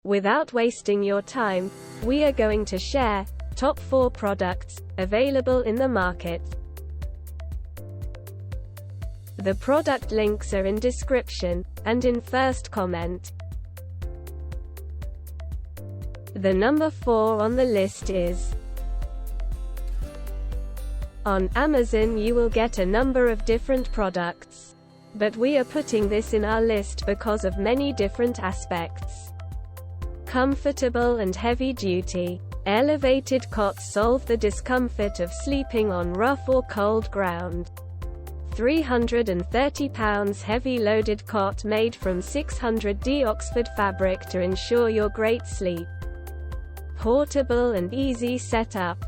Without wasting your time, we are going to share top 4 products available in the market. The product links are in description and in first comment. The number 4 on the list is: on Amazon you will get a number of different products, but we are putting this in our list because of many different aspects. Comfortable and heavy-duty elevated cots solve the discomfort of sleeping on rough or cold ground. 330 pounds heavy-loaded cot made from 600D Oxford fabric to ensure your great sleep. Portable and easy setup.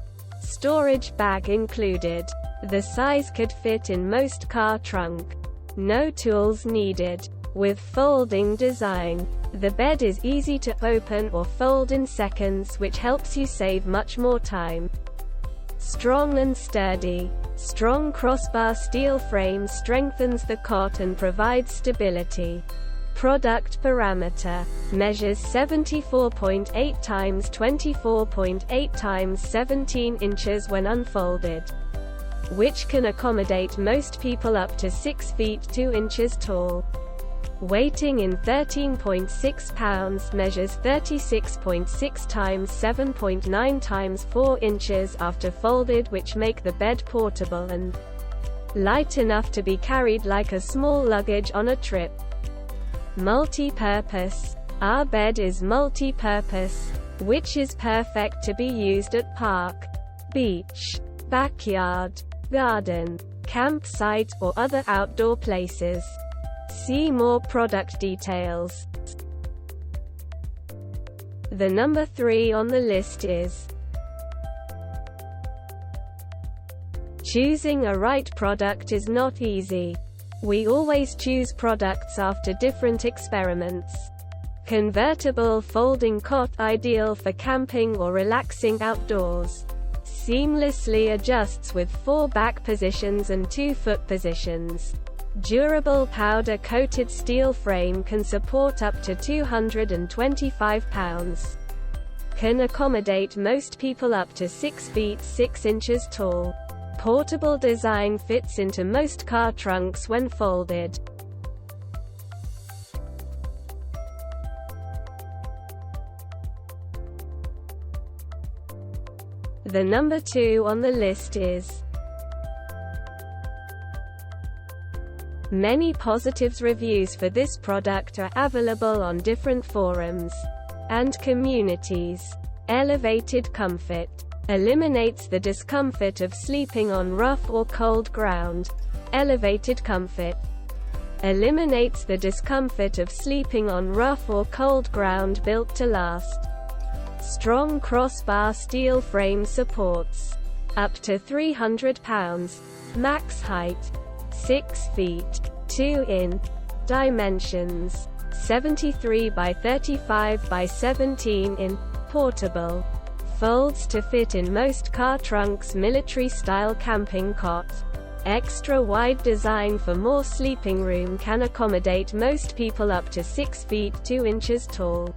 Storage bag included. The size could fit in most car trunk. No tools needed. With folding design. The bed is easy to open or fold in seconds, which helps you save much more time. Strong and sturdy. Strong crossbar steel frame strengthens the cot and provides stability. Product parameter. Measures 74.8 times 24.8 times 17 inches when unfolded, which can accommodate most people up to 6 feet 2 inches tall. Weighting in 13.6 pounds, measures 36.6 times 7.9 times 4 inches after folded, which make the bed portable and light enough to be carried like a small luggage on a trip. Multi-purpose. Our bed is multi-purpose, which is perfect to be used at park, beach, backyard, garden, campsite, or other outdoor places. See more product details. The number 3 on the list is: choosing a right product is not easy. We always choose products after different experiments. Convertible folding cot ideal for camping or relaxing outdoors. Seamlessly adjusts with 4 back positions and 2 foot positions. Durable powder-coated steel frame can support up to 225 pounds. Can accommodate most people up to 6 feet 6 inches tall. Portable design fits into most car trunks when folded. The number 2 on the list is: many positives reviews for this product are available on different forums and communities. Elevated comfort. Eliminates the discomfort of sleeping on rough or cold ground. Elevated comfort. Eliminates the discomfort of sleeping on rough or cold ground, built to last. Strong crossbar steel frame supports up to 300 pounds. Max height 6 feet 2 in. Dimensions 73 by 35 by 17 in. Portable. Folds to fit in most car trunks. Military-style camping cot. Extra wide design for more sleeping room, can accommodate most people up to 6 feet 2 inches tall.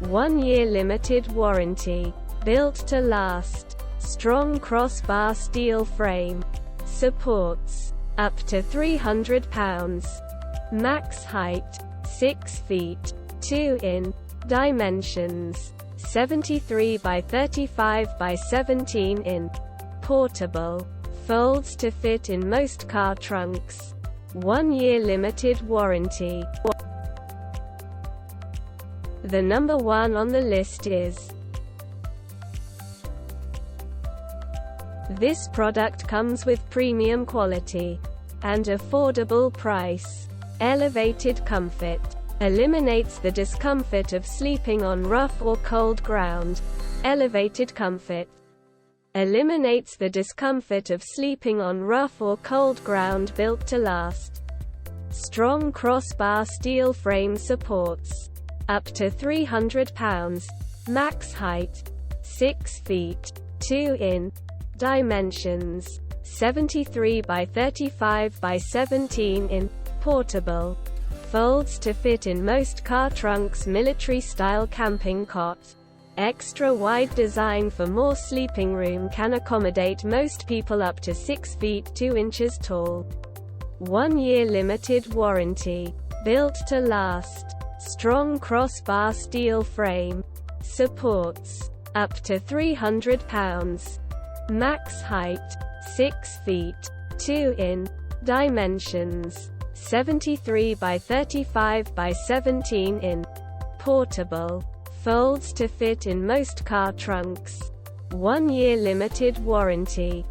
1-year limited warranty. Built to last. Strong crossbar steel frame. Supports up to 300 pounds. Max height 6 feet 2 in. Dimensions 73 by 35 by 17 in. Portable. Folds to fit in most car trunks. 1-year limited warranty. The number 1 on the list is: this product comes with premium quality and affordable price. Elevated comfort. Eliminates the discomfort of sleeping on rough or cold ground. Elevated comfort. Eliminates the discomfort of sleeping on rough or cold ground, built to last. Strong crossbar steel frame supports up to 300 pounds. Max height 6 feet 2 in. Dimensions 73 by 35 by 17 in. Portable. Folds to fit in most car trunks. Military-style camping cot. Extra wide design for more sleeping room, can accommodate most people up to 6 feet 2 inches tall. 1-year limited warranty. Built to last. Strong crossbar steel frame. Supports up to 300 pounds. Max height 6 feet 2 in. Dimensions 73 by 35 by 17 in. Portable. Folds to fit in most car trunks. 1-year limited warranty.